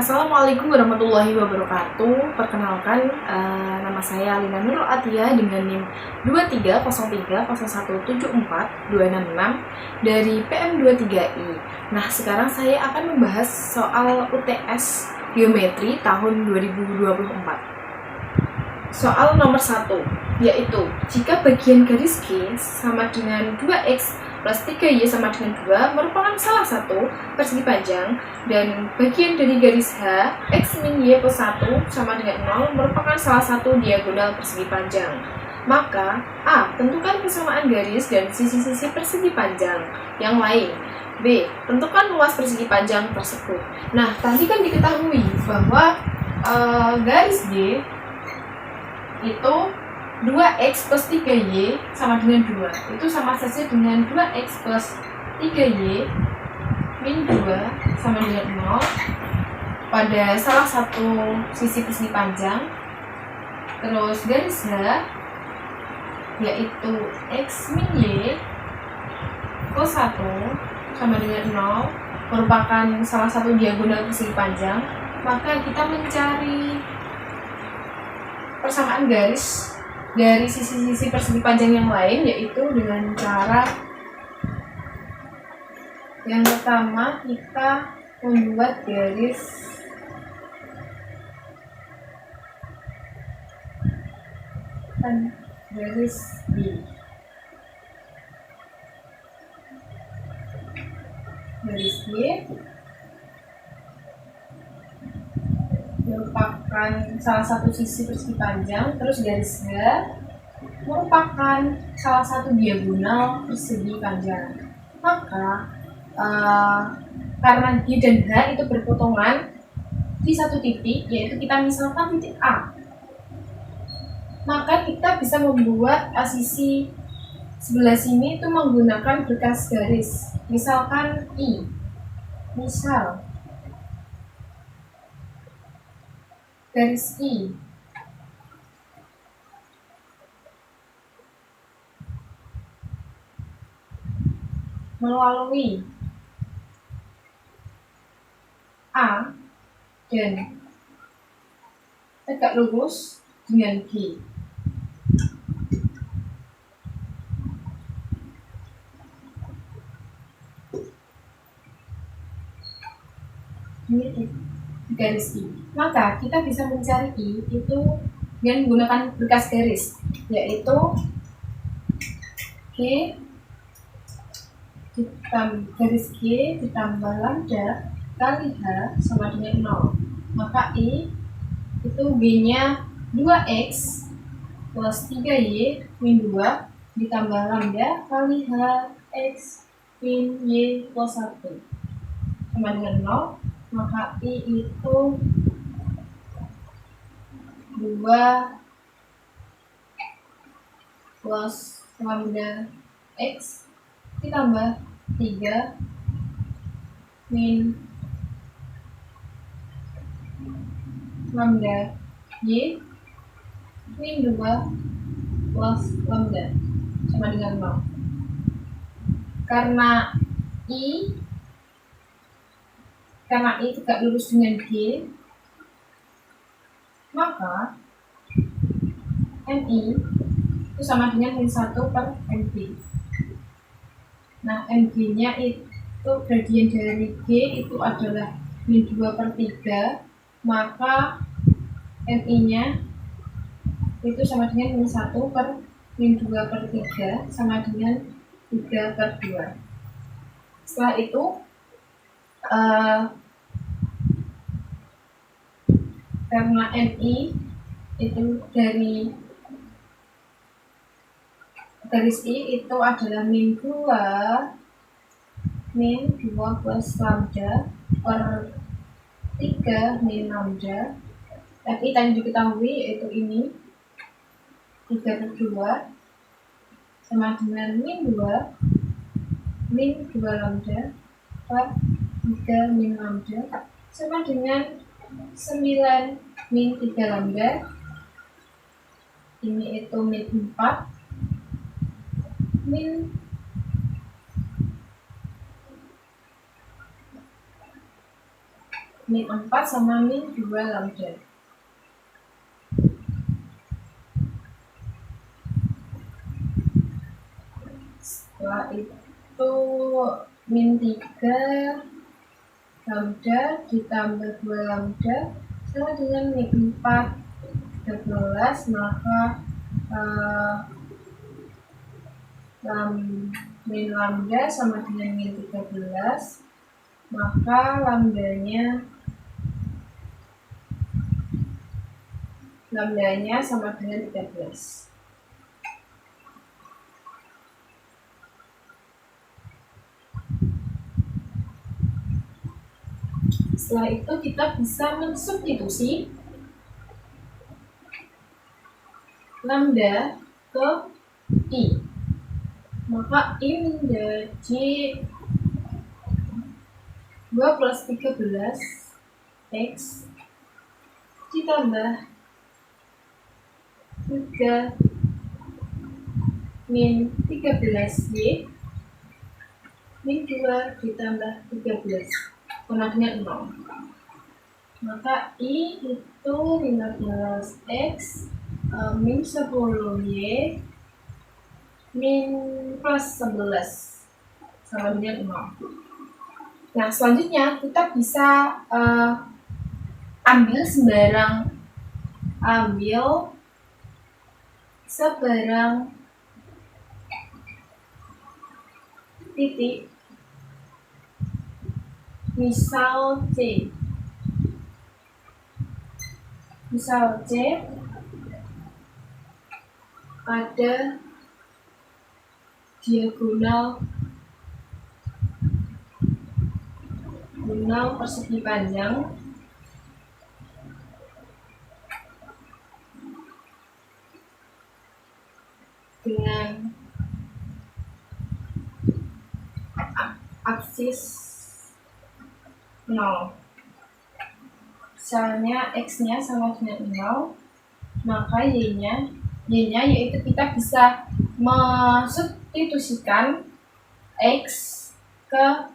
Assalamualaikum warahmatullahi wabarakatuh. Perkenalkan, nama saya Lina Nurul Atia dengan NIM 230301742666 dari PM23I. Nah, sekarang saya akan membahas soal UTS Geometri tahun 2024. Soal nomor 1, yaitu jika bagian garis G sama dengan 2X plus 3Y sama dengan 2 merupakan salah satu persegi panjang, dan bagian dari garis H, X min Y plus 1 sama dengan 0 merupakan salah satu diagonal persegi panjang. Maka A. Tentukan persamaan garis dan sisi-sisi persegi panjang yang lain. B. Tentukan luas persegi panjang tersebut. Nah, tadi kan diketahui bahwa garis G itu 2X plus 3Y sama dengan 2. Itu sama saja dengan 2X plus 3Y min 2 sama dengan 0 pada salah satu sisi persegi panjang. Terus garis H, yaitu X min Y plus 1 sama dengan 0 merupakan salah satu diagonal persegi panjang. Maka kita mencari persamaan garis dari sisi-sisi persegi panjang yang lain, yaitu dengan cara yang pertama kita membuat garis B. Garis B merupakan salah satu sisi persegi panjang, terus garis H merupakan salah satu diagonal persegi panjang. Maka karena G dan H itu berpotongan di satu titik, yaitu kita misalkan titik A, maka kita bisa membuat sisi sebelah sini itu menggunakan berkas garis, misalkan I. Misal garis I melalui A dan tegak lurus dengan G. Ini garis I. Maka kita bisa mencari I itu dengan menggunakan berkas garis, yaitu G garis G ditambah lambda kali H sama dengan 0. Maka I itu B-nya 2X plus 3Y min 2 ditambah lambda kali H X min Y plus 1 sama dengan 0. Maka I itu 2 plus lambda X ditambah 3 min lambda Y min 2 plus lambda sama dengan 0. Karena I tegak lurus dengan G, maka MI itu sama dengan min 1 per MG. Nah, MG-nya itu gradien dari G itu adalah min 2 per 3, maka MI-nya itu sama dengan min 1 per min 2 per 3 sama dengan 3 per 2. Setelah itu karena MI itu dari garis I itu adalah min 2 plus lambda per 3 min lambda, tapi tadi diketahui yaitu ini 3 per 2 sama dengan min 2 lambda per 3 min lambda sama dengan 9 min 3 lambda. Ini itu min 4 min min 4 sama min 2 lambda. Setelah itu min 3 lambda ditambah 2 lambda sama dengan min 4 13, maka min lambda sama dengan min 13, maka lambdanya sama dengan 13. Setelah itu kita bisa mensubstitusi lambda ke I. Maka I menjadi 2 plus 13 X ditambah 3 min 13 Y min 2 ditambah 13 sama dengan 0. Maka I itu 15X min 10Y min plus 11 sama dengan 0. Nah, selanjutnya kita bisa ambil sebarang titik, misal C pada diagonal persegi panjang dengan aksis 0. Misalnya X-nya sama dengan 0, maka Y-nya yaitu kita bisa mensubstitusikan X ke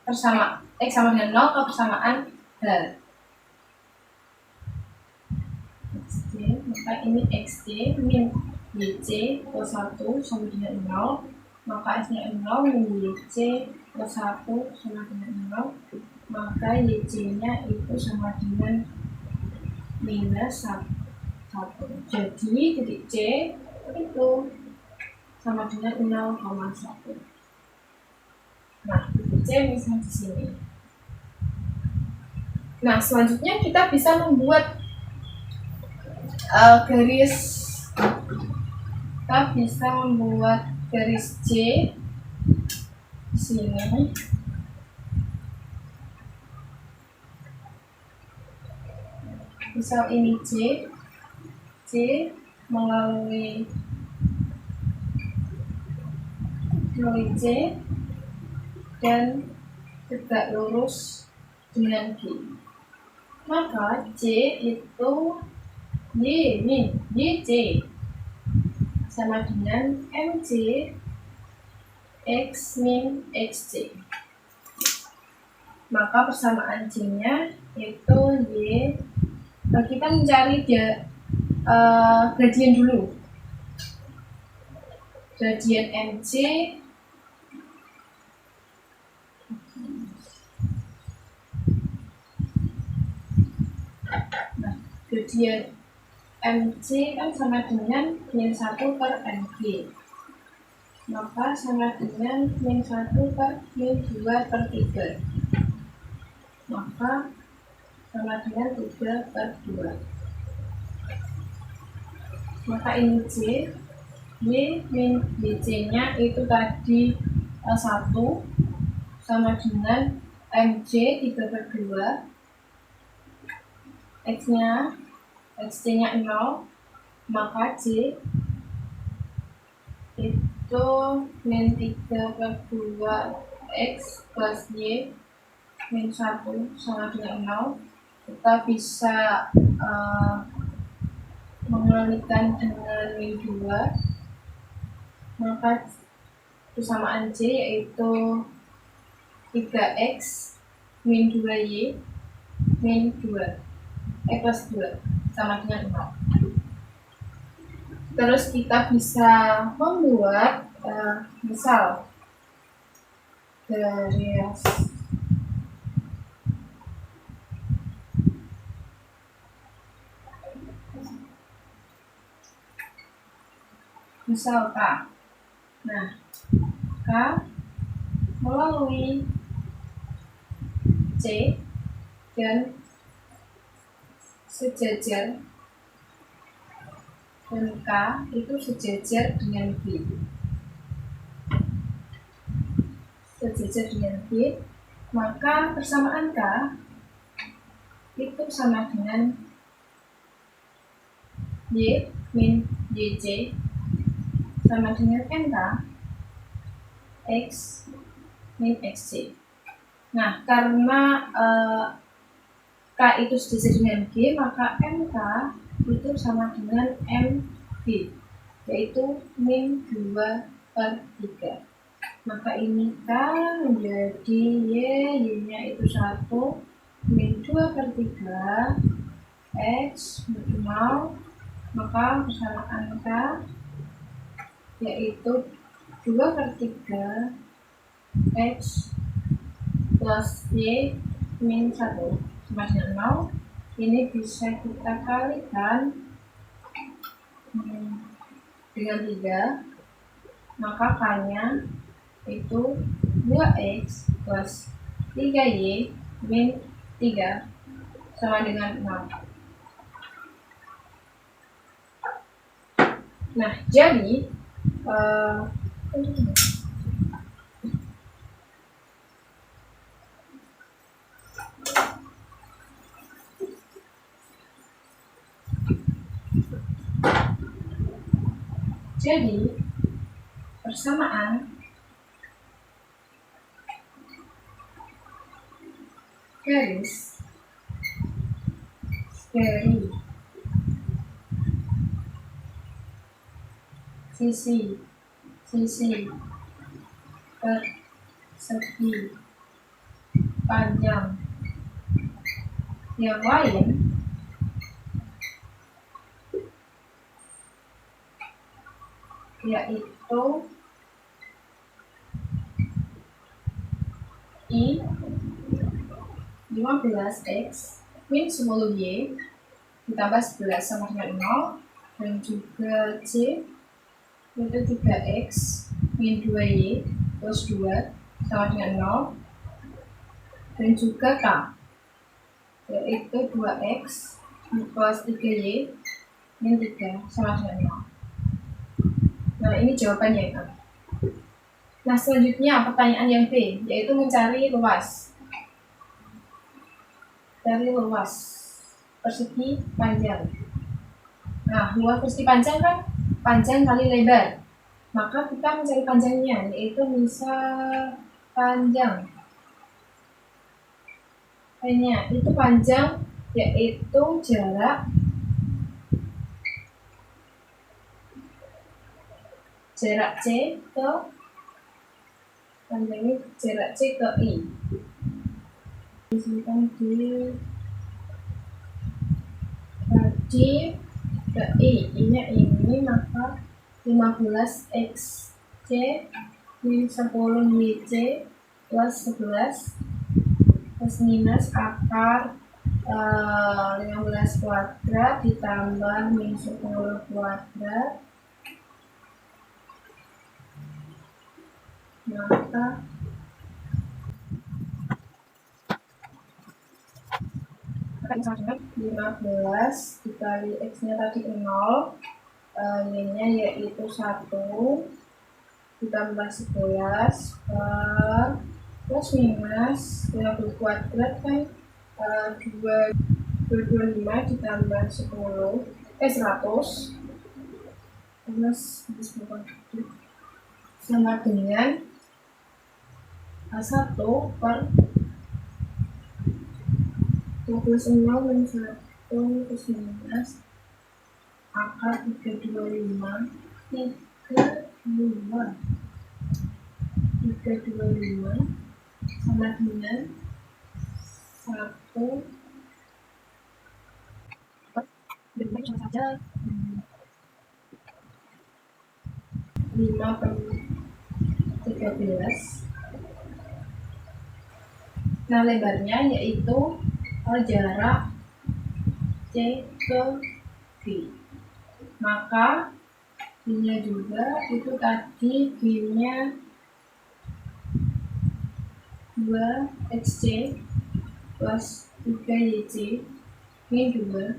persamaan X sama dengan 0 ke persamaan H. XC, maka ini XC min YC plus 1 sama dengan 0, maka X-nya 0 min YC plus 1 sama dengan 0, maka YC-nya itu sama dengan minus 1. Jadi titik C itu sama dengan 0,1. Nah, titik C misalnya di sini. Nah, selanjutnya kita bisa membuat garis C di sini. Misal ini C melalui C dan tegak lurus dengan G. Maka C itu Y min YC sama dengan MC X min XC. Maka persamaan C-nya itu Y. Kita mencari gradien dulu. Gradien MC gradien MC kan sama dengan min 1 per MG, maka sama dengan min 1 per min 2 per 3, maka sama dengan 3 per 2. Maka ini C, Y min YC nya itu tadi 1 sama dengan MJ 3 per 2, XC-nya 0, maka C itu min 3 per 2 X plus Y min 1 sama dengan 0. Kita bisa mengalikan dengan min 2, maka persamaan C yaitu 3X min 2Y min 2 plus 2 sama dengan 0. Terus kita bisa membuat misal dari misal K. Nah, K melalui C dan sejajar, dan K itu sejajar dengan B. Sejajar dengan B, maka persamaan K itu sama dengan Y min YC sama dengan MK X min XC. Nah, karena K itu sejajar dengan G, maka MK itu sama dengan MB, yaitu min 2/3. Maka ini K menjadi Y nya itu 1, min 2/3, X menjadi 0, maka persamaan K yaitu 2/3 X plus Y min 1 sama dengan 0. Ini bisa kita kalikan dengan 3, maka K nya itu 2X plus 3Y min 3 sama dengan 0. Nah, jadi persamaan garis dari sisi persegi panjang yang lain yaitu I 15X min 10Y ditambah 11 sama dengan 0, dan juga C itu 3X min 2Y plus 2 sama dengan 0, dan juga K yaitu 2X plus 3Y min 3 sama dengan 0. Nah, ini jawabannya kan. Nah, selanjutnya pertanyaan yang B, yaitu mencari luas. Dari luas persegi panjang. Nah, luas persegi panjang kan panjang kali lebar. Maka kita mencari panjangnya, yaitu misal panjang P-nya itu panjang, yaitu jarak C ke panjangnya jarak C ke I. Misalkan di ke I-nya ini, maka 15X C min 10 YC plus 11 plus minus akar 15 kuadrat ditambah min 10 kuadrat, maka misalnya 15 dikali X nya tadi 0, Y nya yaitu 1 ditambah 11 plus minus 50 kuadrat kan 225 ditambah 10 100 plus sama dengan 1/20 min 1 plus minus akar 325 sama dengan 1 Berikutnya cuma saja 5/13. Nah, lebarnya yaitu jarak C ke V. Maka V-nya juga itu tadi V-nya 2XC plus 3YC. Ini 2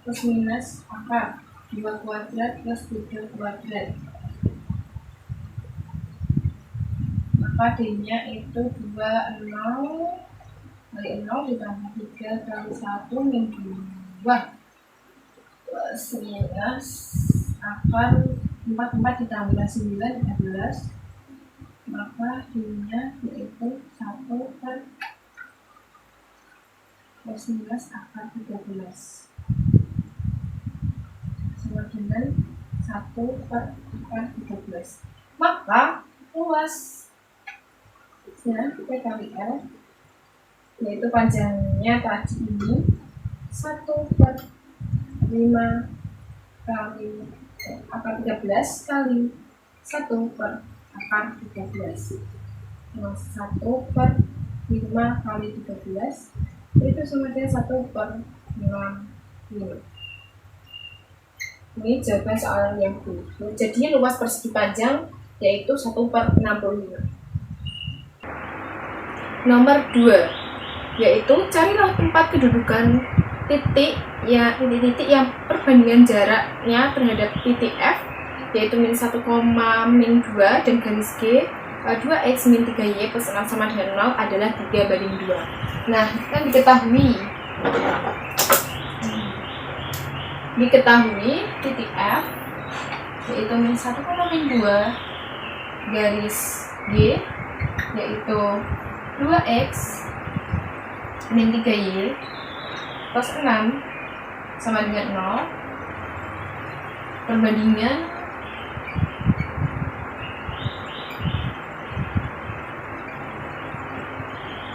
plus minus akar 2 kuadrat plus 3 kuadrat. Maka D-nya itu 20 kali 0 ditambah 3 kali 1 min 2 plus minus akar 4 ditambah 9 11. Maka D-nya yaitu 1 per plus minus akar 13 sama dengan 1 per akar 13. Maka luasnya P kali L yaitu panjangnya tadi ini 1 per 5 kali akar 13 kali 1 per akar 13. Nah, 1 per 5 kali 13 itu sama dengan 1 per 65. Ini jawaban soal yang kedua. Jadi luas persegi panjang yaitu 1 per 65. Nomor 2 yaitu carilah tempat kedudukan titik yang perbandingan jaraknya terhadap titik F yaitu min 1, min 2 dan garis G 2x min 3y plus 6 sama dengan 0 adalah 3/2. Nah, kan diketahui titik F yaitu min 1, min 2 garis G yaitu 2x min 3y plus 6 sama dengan 0. Perbandingan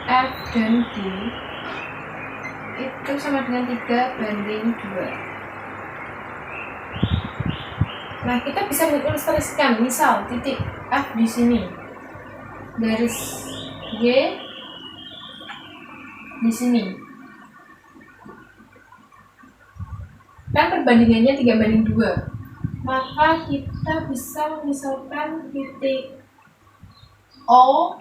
F dan D itu sama dengan 3/2. Nah, kita bisa mengilustrasikan misal titik F di sini, garis G di sini. Kan perbandingannya 3/2. Maka kita bisa misalkan titik O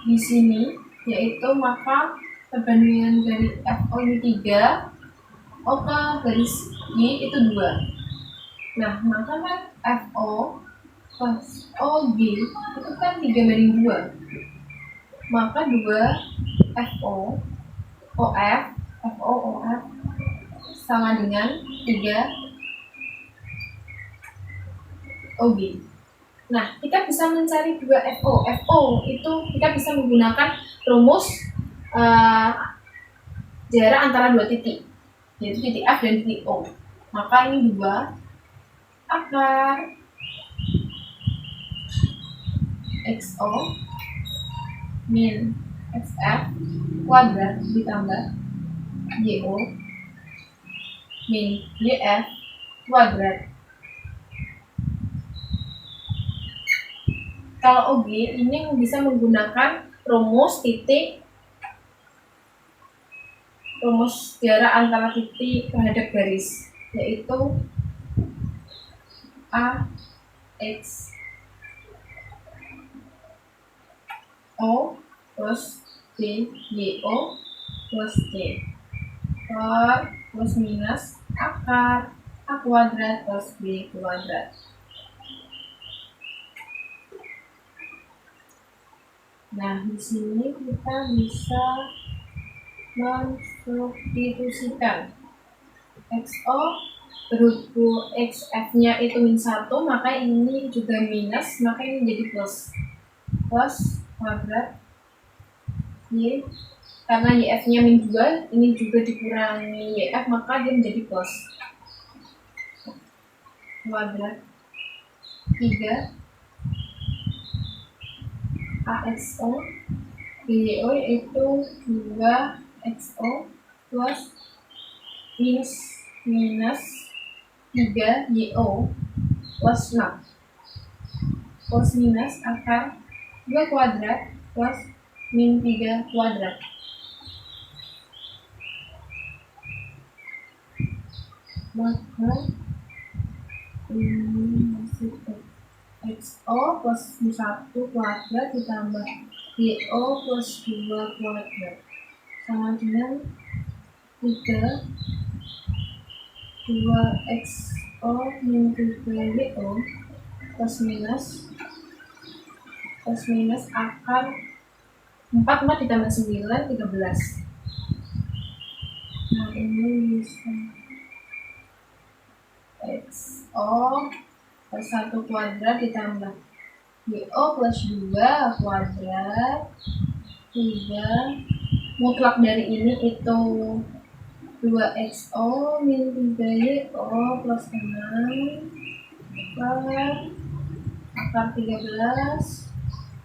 di sini, yaitu maka perbandingan dari FO ini 3, O ke garis G itu 2. Nah, maka kan FO plus OG itu kan 3/2. Maka 2 FO OF FO OF sama dengan 3 OG. Nah, kita bisa mencari 2 FO. FO itu kita bisa menggunakan rumus jarak antara dua titik, yaitu titik F dan titik O. Maka ini 2 akar XO min XF kuadrat ditambah YO min YF kuadrat. Kalau OG ini bisa menggunakan rumus jarak antara titik terhadap garis, yaitu AX O plus BYO plus C plus minus akar A kuadrat plus B kuadrat. Nah, di sini kita bisa mensubstitusikan XO berhubung XF-nya itu min 1, maka ini juga minus, maka ini jadi plus kuadrat Y, karena YF-nya min 2, ini juga dikurangi YF, maka dia menjadi plus kuadrat 3 AXO BYO yaitu 2XO plus minus minus 3YO plus 6. Plus minus akar 2 kuadrat plus min 3 kuadrat. Maka ini masih XO plus 1 kuadrat ditambah YO plus 2 kuadrat sama dengan 2XO min 3YO plus minus akar 4 ditambah 9, 13. Nah ini bisa XO plus 1 kuadrat ditambah YO plus 2 kuadrat 3. Mutlak dari ini itu 2XO min 3YO plus 6 per akar 13.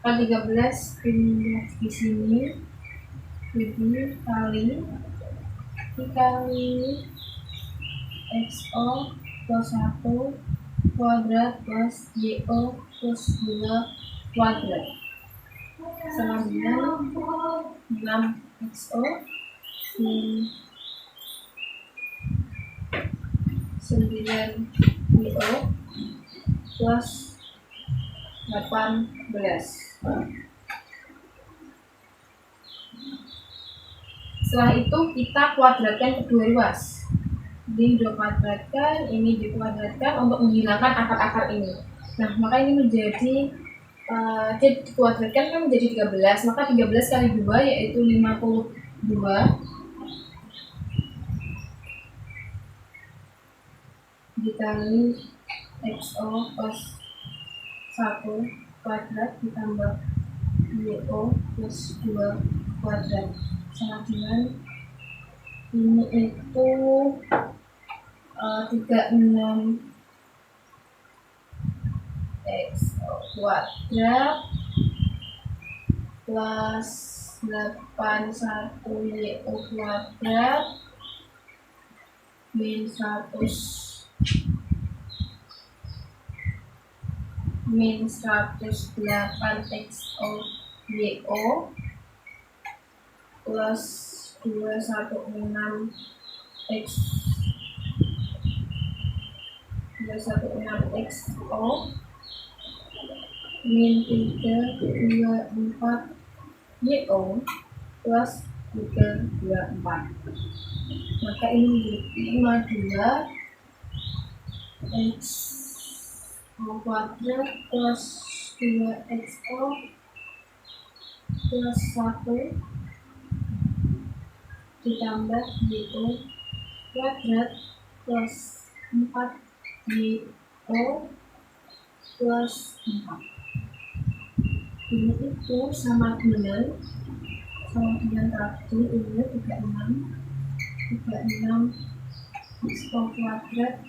Akar 13 pindah di sini, jadi dikali XO plus 1 kuadrat plus YO plus 2 kuadrat sama dengan 6XO min 9YO plus 18. Setelah itu kita kuadratkan kedua ruas. Ini dikuadratkan, ini dikuadratkan untuk menghilangkan akar-akar ini. Nah, maka ini menjadi dikuadratkan kan menjadi 13, maka 13 kali 2 yaitu 52 dikali XO plus 1 kuadrat ditambah YO plus 2 kuadrat sama dengan ini itu 36 XO kuadrat plus 81 YO kuadrat min 108 XO YO plus 216 XO min 324 YO plus 324. Maka ini menjadi 52 XO kuadrat plus 2XO plus 1 ditambah YO kuadrat plus 4YO plus 4. Ini itu sama dengan tadi ini 36 XO kuadrat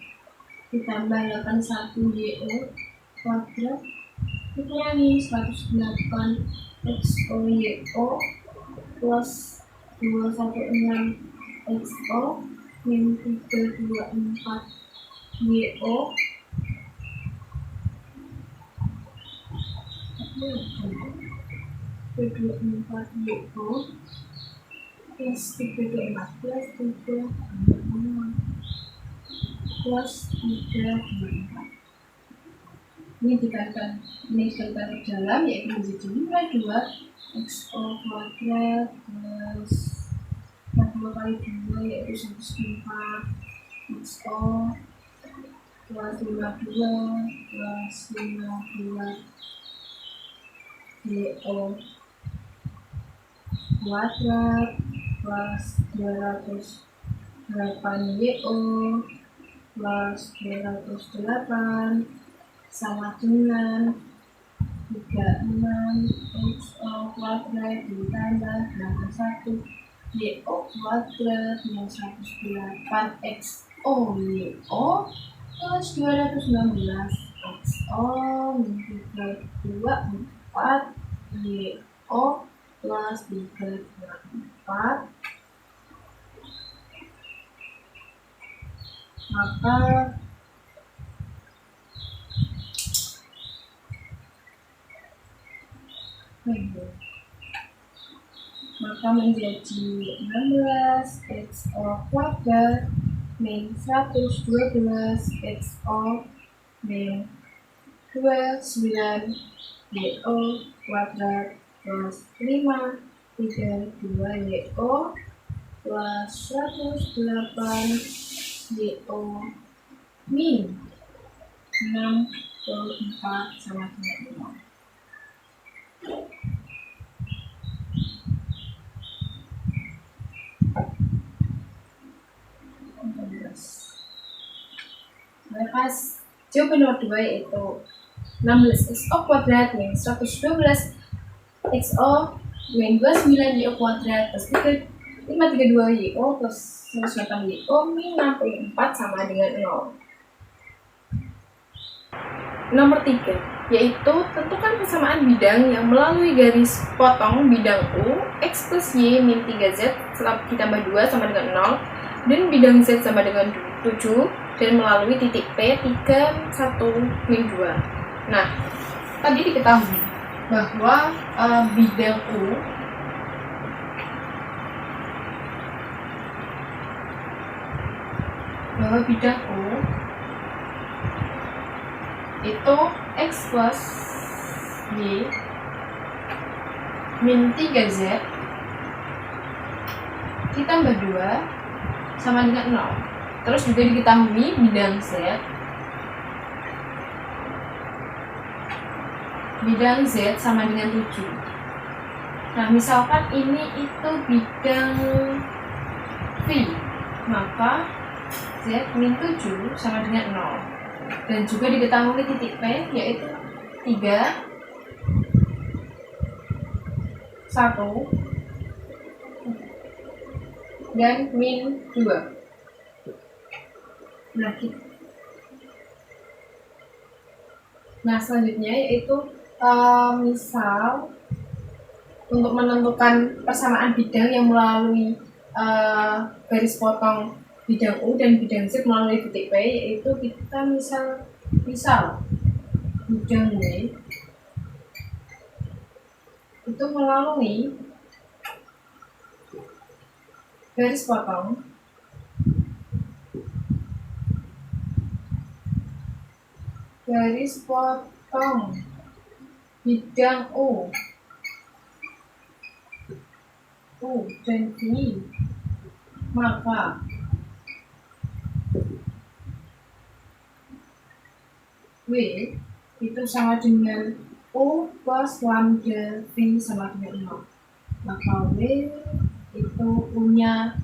ditambah 81 YO kuadrat dikurangi 108 XO YO plus 216 XO min 324 YO plus 324 plus 324 ini dikalikan ke dalam yaitu menjadi 52 XO kuadrat plus 42 kali 2 yaitu 104 XO plus 52 plus 52 YO kuadrat plus 208 YO plus 208 sama dengan 36 XO kuadrat ditambah 81 YO kuadrat minus 108 XO YO plus 216 XO min 324 YO plus 324 maka menjadi 16 XO kuadrat min 112 XO min 29 YO kuadrat plus 532 YO plus 108 YO min 64 sama dengan 0. Maka jawaban nomor 2 yaitu 16 XO kuadrat min 112 XO min 29 YO kuadrat plus 532 YO plus 108 YO min 64 sama dengan 0. Nomor 3 yaitu tentukan persamaan bidang yang melalui garis potong bidang U X plus Y min 3Z ditambah 2 sama dengan 0 dan bidang Z sama dengan 7 dan melalui titik P 3, 1, min 2. Nah, tadi diketahui bahwa bidang U itu X plus Y min 3Z ditambah 2 sama dengan 0. Terus juga diketahui bidang Z sama dengan 7. Nah, misalkan ini itu bidang V, maka Z min 7 sama dengan 0. Dan juga diketahui titik P yaitu 3, 1, dan min 2. Nah, selanjutnya yaitu misal untuk menentukan persamaan bidang yang melalui garis potong bidang U dan bidang Z melalui titik P, yaitu kita misal bidang W itu melalui garis potong bidang U dan V, maka W itu sama dengan U plus lambda V sama dengan 0. Maka W itu punya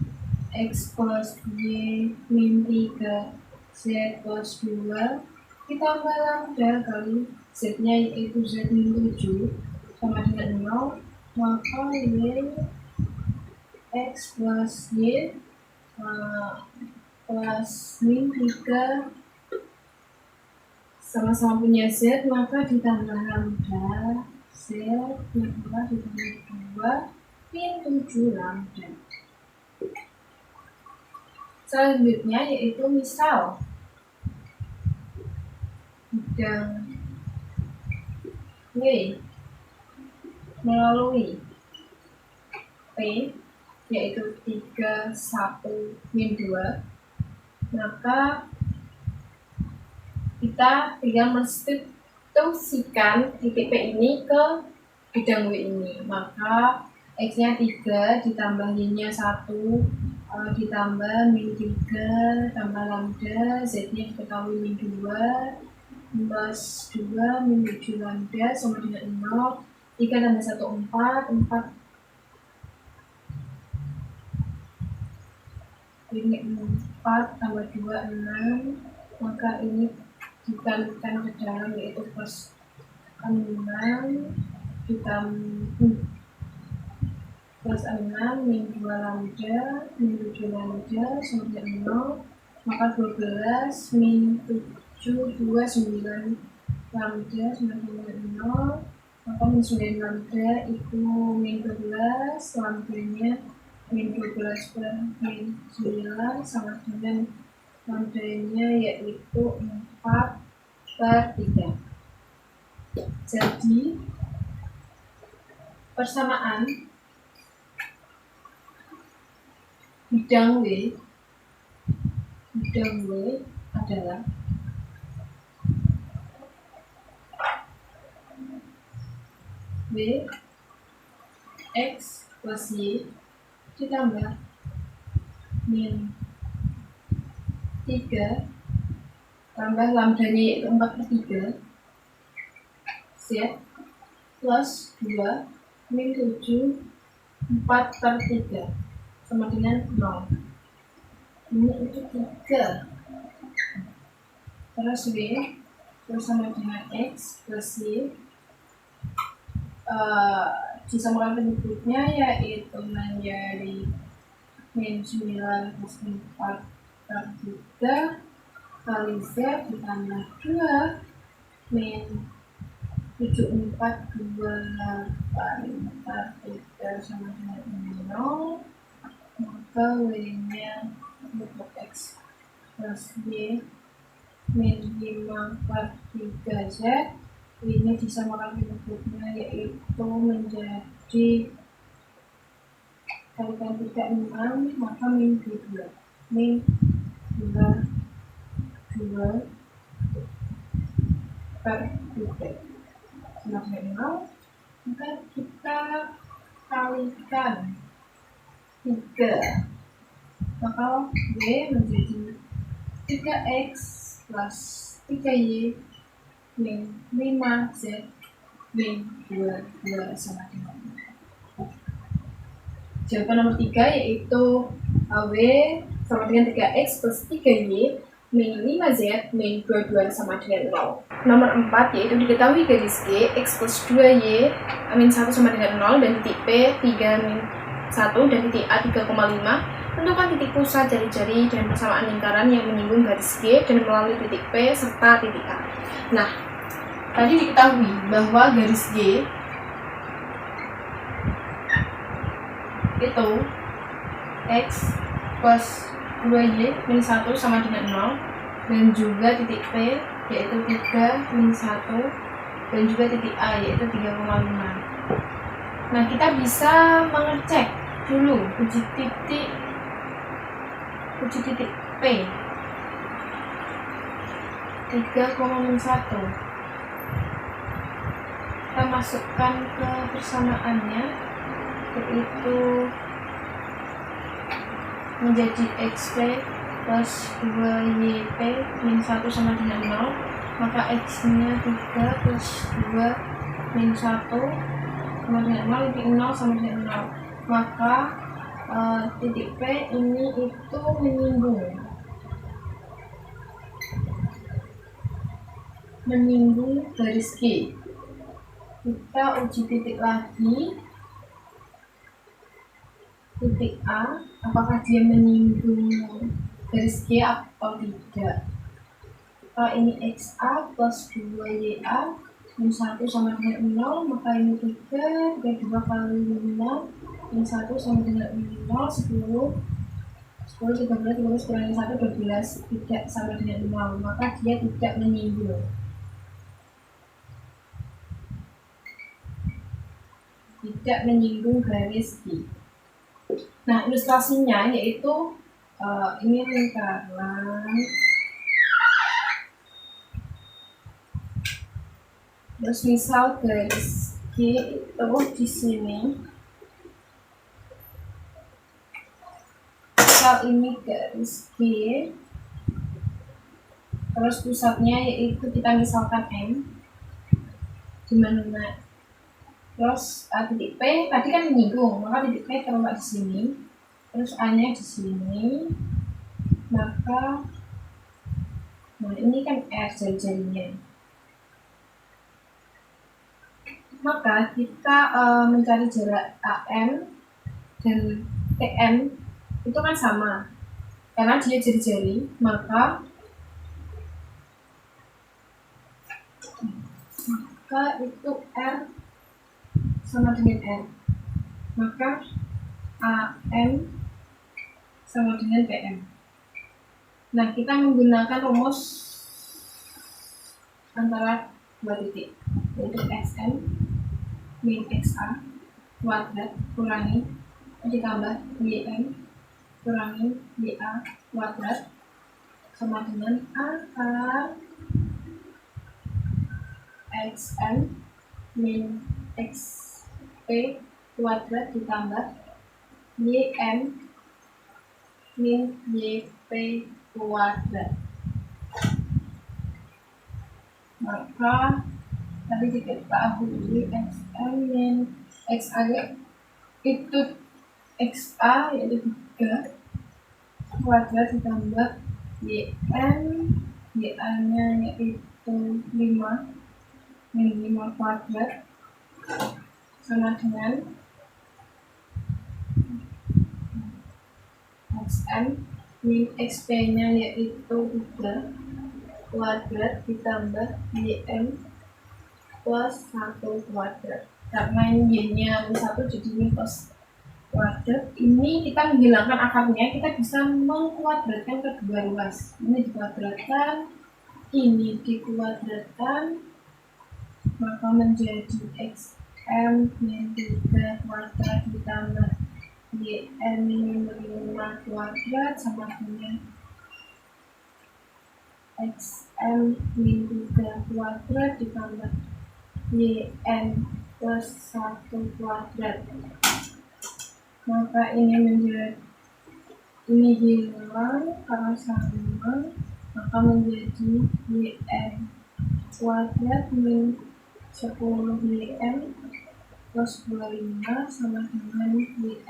X plus Y min 3 Z plus 2 ditambah lambda kali Z-nya yaitu Z min 7 sama dengan 0. Maka Y X plus Y plus min 3 sama-sama punya Z, maka ditambah lambda Z ditambah 2 min 7 lambda. Selanjutnya yaitu misal bidang W melalui P yaitu 3, 1, min 2, maka kita tinggal menstitusikan titik P ini ke bidang W ini. Maka X-nya 3 ditambah Y-nya 1 ditambah min 3 tambah lambda, Z-nya diketahui min 2 plus 2 min 7 lambda sama dengan 0. 3 tambah 1 4 ini 4 tambah 2 6, maka ini dikalikan ke dalam yaitu plus 6 plus 6 min 2 lambda min 7 lambda sama dengan 0, maka 12 min 7 2 9 lambda sama dengan 0, maka min 9 lambda itu min 12, lambdanya min 12 per min 9 sama dengan lambdanya yaitu 4/3. Jadi persamaan bidang W adalah W X plus Y ditambah min 3 tambah lambdanya yaitu 4/3 Z plus 2 min 7 4/3 sama dengan 0. Ini itu 3. Terus W bersama dengan X plus Y disamakan penyebutnya yaitu menjadi min 9 plus 4/3 kali Z ditambah 2 min 7/4/3 sama dengan 0, maka W-nya untuk X plus Y min 5/3 Z. Ini disamakan penyebutnya yaitu menjadi kalikan 3 6, maka min 2 2/3 sama dengan 0, maka kita kalikan 3, maka W menjadi 3X plus 3Y min 5Z min 22 sama dengan 0. Jawaban nomor 3 yaitu W sama dengan 3X plus 3Y min 5Z min 22 sama dengan 0. Nomor 4 yaitu diketahui garis G X plus 2Y min 1 sama dengan 0 dan titik P 3 min 1 dan titik A 3,5. Tentukan titik pusat jari-jari dan persamaan lingkaran yang menyinggung garis G dan melalui titik P serta titik A. Nah, tadi diketahui bahwa garis G itu X plus 2Y min 1 sama dengan 0 dan juga titik P yaitu 3 min 1 dan juga titik A yaitu 3,5. Nah, kita bisa mengecek dulu uji titik P 3,1. Kita masukkan ke persamaannya yaitu menjadi XP plus 2YP min 1 sama dengan 0, maka X-nya 3 plus 2 min 1 sama dengan 0, titik 0 sama dengan 0, maka titik P ini itu menyinggung garis G. Kita uji titik lagi titik A, apakah dia menyinggung garis G atau tidak. Maka ini XA plus 2YA min 1 sama dengan 0, maka ini 3 2 kali 5 min 1 sama dengan 0, 10 13 kurangi 1 12 tidak sama dengan 0, maka dia tidak menyinggung. Tidak menyinggung garis G. Nah, ilustrasinya yaitu ini lingkaran, terus misal garis G itu di sini, misal ini garis G, terus pusatnya yaitu kita misalkan M, dimana terus titik P tadi kan menyinggung, maka titik P terletak di sini, terus A-nya di sini, maka nah ini kan R jari-jarinya, maka kita mencari jarak AM dan TM itu kan sama karena dia jari-jari, maka itu R sama dengan R, maka AM sama dengan PM. Nah, kita menggunakan rumus antara dua titik, yaitu xn min xa kuadrat kurangi ditambah yn kurangi ya kuadrat sama dengan akar xn min xp kuadrat ditambah yn min yp kuadrat. Maka tadi diketahui xn min xa itu xa yaitu 3 kuadrat ditambah yn nya yaitu 5 min 5 kuadrat sama dengan xn min xp nya yaitu 3 kuadrat ditambah yn plus 1 kuadrat. Karena ini y-nya 1 jadi ini plus kuadrat. Ini kita menghilangkan akarnya, kita bisa mengkuadratkan kedua ruas. Ini dikuadratkan, ini dikuadratkan, maka menjadi xm min 3 kuadrat ditambah yn min 5 kuadrat sama dengan xm min 3 kuadrat ditambah yn plus 1 kuadrat. Maka ini menjadi ini hilang karena sama, maka menjadi yn kuadrat min 10 yn plus 25 sama dengan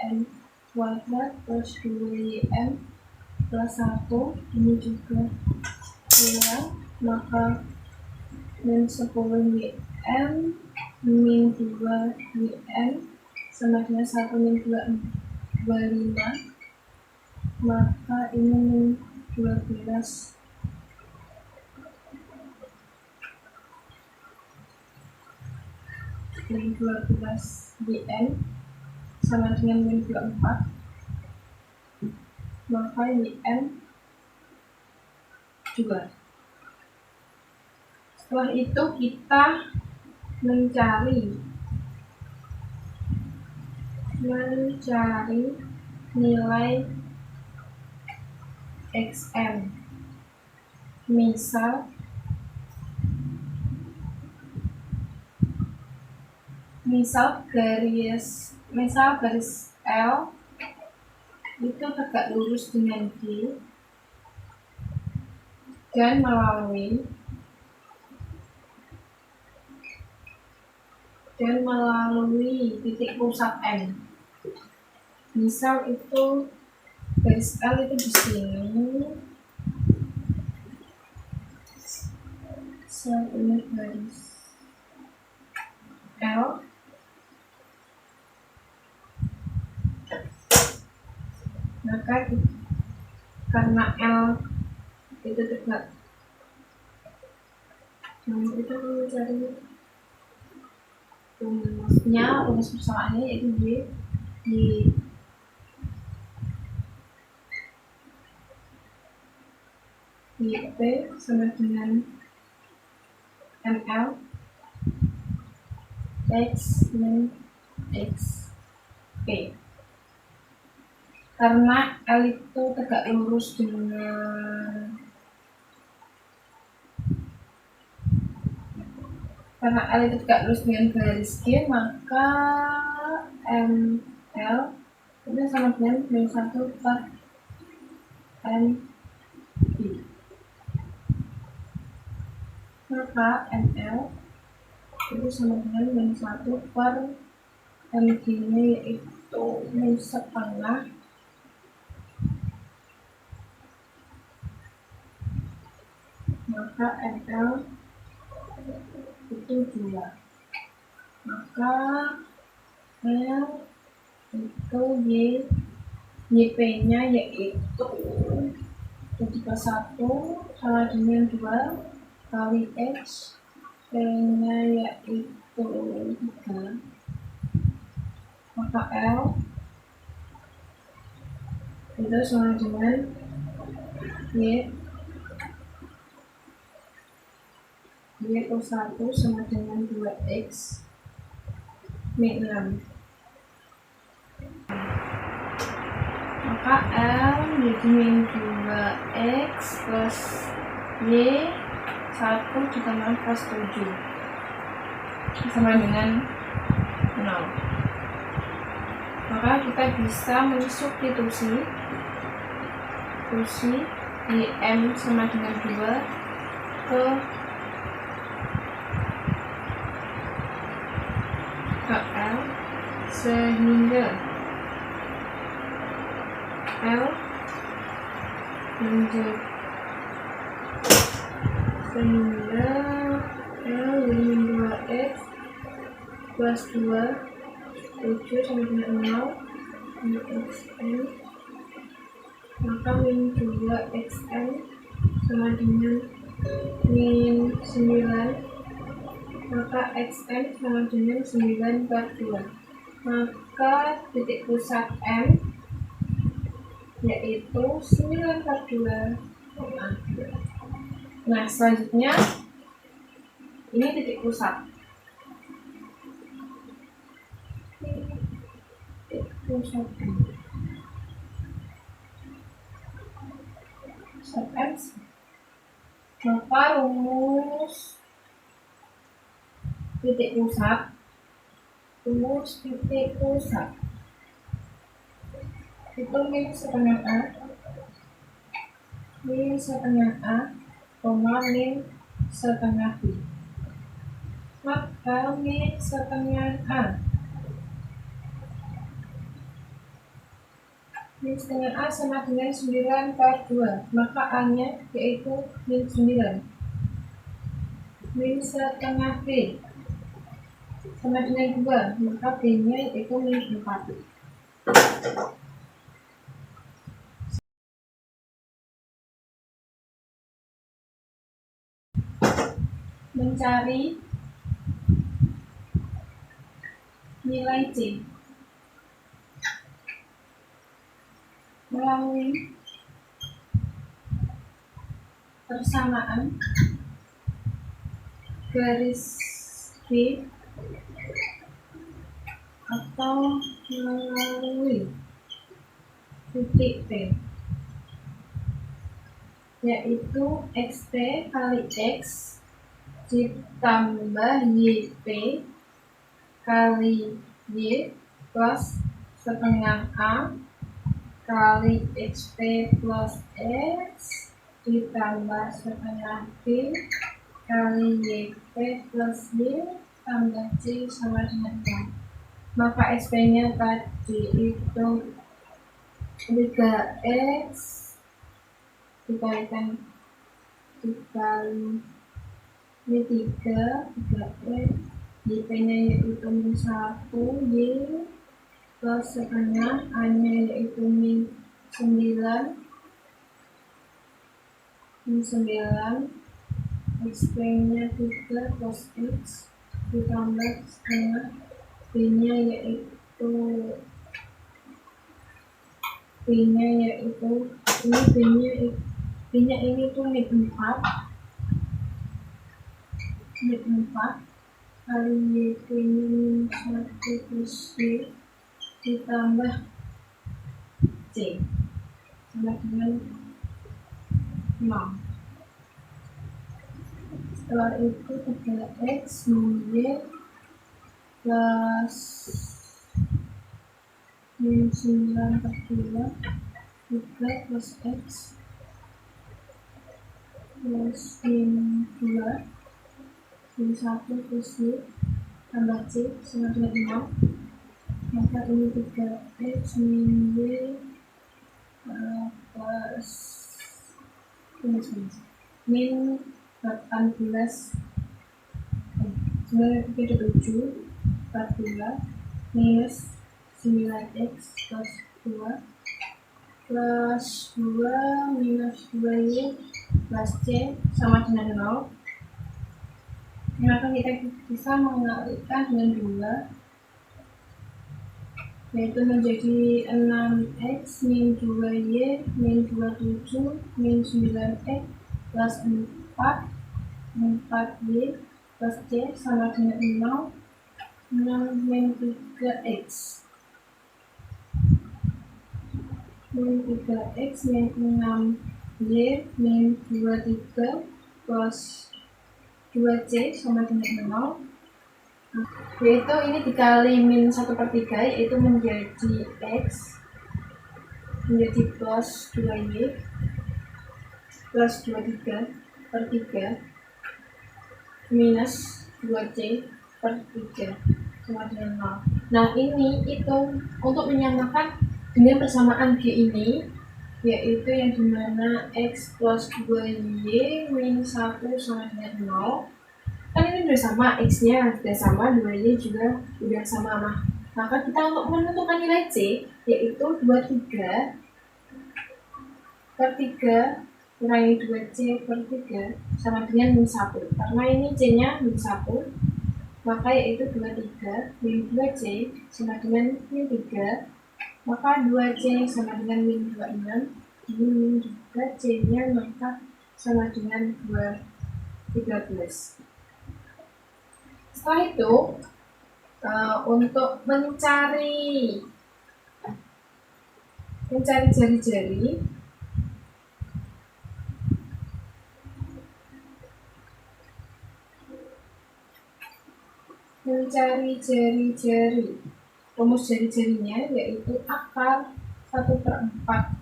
yn kuadrat plus 2 yn plus 1. Ini juga hilang, maka min 10 yn min 2 yn sama dengan 1 min 2 25, maka ini min 12 min 12 yn sama dengan min 24, maka yn juga. Setelah itu kita mencari nilai xm. Misal garis L itu tegak lurus dengan G dan melalui titik pusat M. Misal itu garis L itu di sini, ini garis L, maka karena L itu tegak, kita mencari rumus persamaannya yaitu di P sama dengan ML X min X P. Karena L itu tegak lurus dengan garis G, maka ML itu sama dengan min 1 per MB. Maka ML itu sama dengan min 1 per MG nya yaitu min setengah maka ML itu 2, maka L itu YP nya yaitu jadi ke 1 sama dengan 2 kali X, P nya yaitu 3, maka L itu sama dengan Y plus 1 sama dengan 2x min 6. Maka L jadi min 2x plus Y 1 ditambah plus 7 sama dengan 0. Maka kita bisa mensubstitusi di M sama dengan 2 ke L, sehingga L menjadi min 2x plus 2 7 sama dengan 0 xn, maka min 2xn sama dengan min 9, maka xn sama dengan 9 per 2. Maka titik pusat M yaitu 9 per 2. Nah, selanjutnya ini titik pusat. Pusat M. Maka rumus titik pusat itu min setengah A, koma min setengah B. Maka min setengah A sama dengan 9 per 2, maka A nya yaitu min 9. Min setengah B sama dengan 2, maka B nya yaitu min 4. Mencari nilai C melalui persamaan garis B atau melalui titik P, yaitu xt kali x ditambah yp kali y plus setengah A kali xp plus x ditambah setengah B kali yp plus y tambah c sama dengan 0. Maka xp nya tadi itu 3x dikalikan ini 3x, yp nya yaitu min 1, y plus setengah, a nya yaitu min 9, xp nya 3 plus x ditambah setengah, b nya yaitu ini tuh min 4 kali yp nya min 1 plus y ditambah c sama dengan 0. Setelah itu 3x min y plus min 9 per 2 3 plus x plus min 2 min 1 plus y tambah c sama dengan 0. Maka ini 3x min y plus min 18 7 per 2 minus 9x plus 2 plus 2 minus 2y plus c sama dengan 0. Maka kita bisa mengalihkan dengan 2 yaitu menjadi 6x min 2y min 27 min 9x plus 4y plus c sama dengan 6 min 3x min 3x min 6y min 23 plus 2c sama dengan 0, yaitu ini dikali min 1/3, yaitu menjadi x menjadi plus 2y plus 23/3 minus 2c/3 sama dengan 0. Nah, ini itu untuk menyamakan dengan persamaan g ini, yaitu yang dimana x plus 2y min 1 sama dengan 0. Kan ini udah sama, x-nya sudah sama, 2y juga udah sama. Nah, maka kita untuk menentukan nilai c, yaitu 23/3 kurangi 2c/3 sama dengan min 1. Karena ini c-nya min 1, maka yaitu 23 min 2c sama dengan min 3, maka 2c sama dengan min 26, ini min juga c-nya, maka sama dengan 13. Setelah itu, untuk mencari jari-jari, rumus jari-jarinya yaitu akar 1/4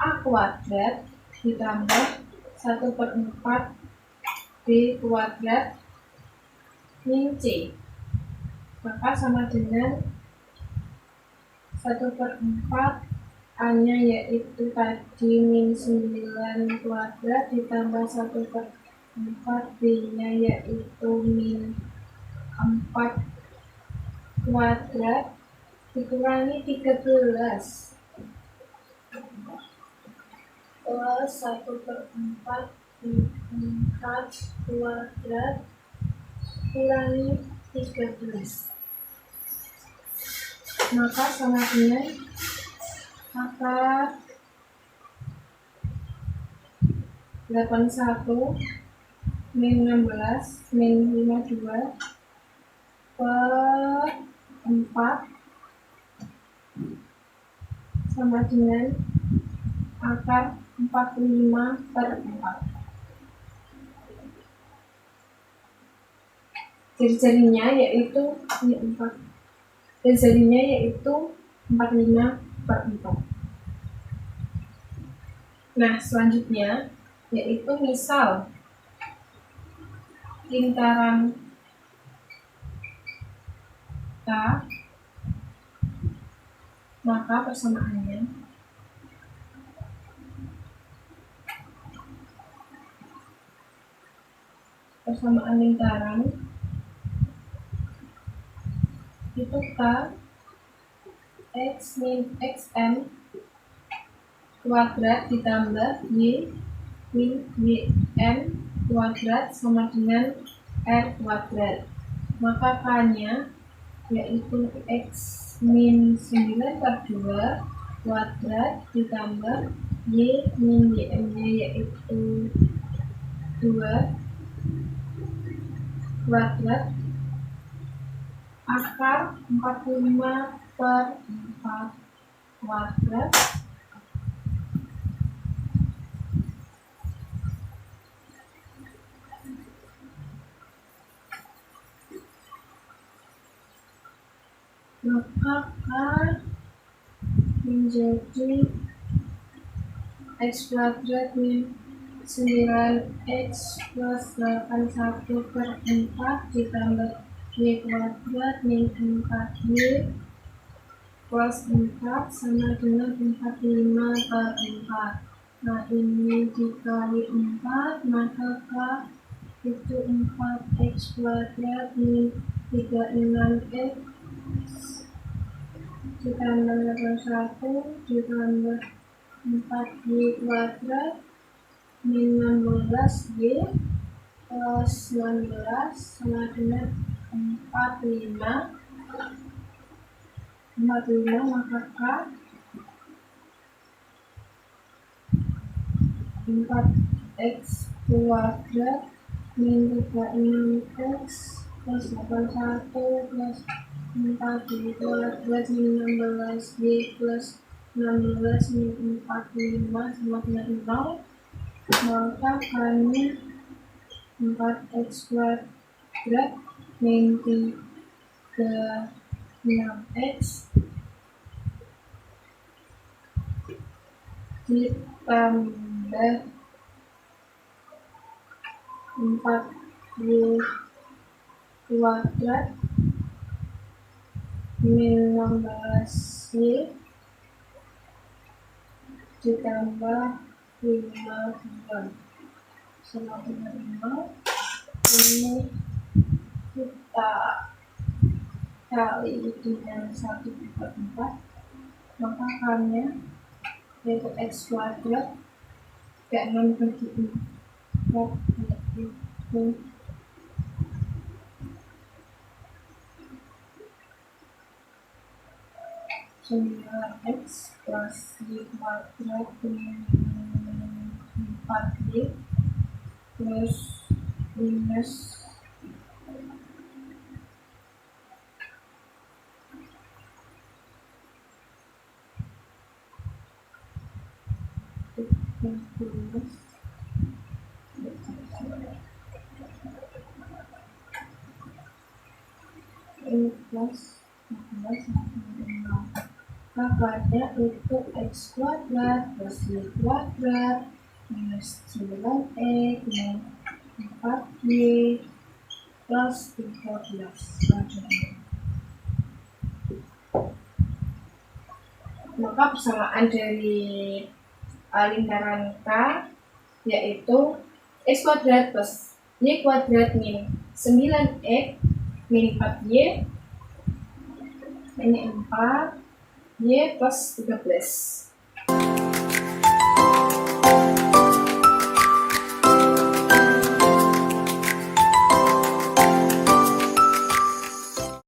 a kuadrat ditambah 1/4 b kuadrat min c, maka sama dengan 1/4 a-nya yaitu tadi min 9 kuadrat ditambah 1/4 b-nya yaitu min 4 kuadrat dikurangi 13 plus 1/4 4 kuadrat kurangi 13, maka sama dengan akar 81 min 16 min 52 per 4 sama dengan akar 45/4. Jari-jarinya yaitu ini 4. Jari-jarinya yaitu 45/4. Nah, selanjutnya yaitu misal lingkaran K, maka persamaan lingkaran itu K x min xm kuadrat ditambah y min ym kuadrat sama dengan r kuadrat, maka K-nya yaitu x min 9/2 kuadrat ditambah y min ym-nya yaitu 2 kuadrat akar 45/4 kuadrat maka K menjadi x kuadrat min 9x plus 81/4 ditambah y kuadrat min 4y plus 4 sama dengan 45/4. Nah, ini dikali 4, maka K itu 4x kuadrat min 36x ditambah 1 ditambah 4y kuadrat min 16y plus 16 sama dengan 45 45, maka K 4x kuadrat min 36x plus 81 plus 4y kuadrat min 16y plus 16 min 45 sama dengan 0, maka K-nya 4x kuadrat min 36x ditambah 4y kuadrat min 16y ditambah 52 sama dengan 0. Ini kita kali dengan 1/4, maka K-nya yaitu x kuadrat 6 bagi 4 yaitu 9x plus y kuadrat min 4y plus minus 17 ini plus 14 Kakaknya itu x kuadrat plus y kuadrat minus 9x min 4y plus 13. Maka persamaan dari lingkaran K yaitu x kuadrat plus y kuadrat min 9x min 4y ini 4 y plus 13.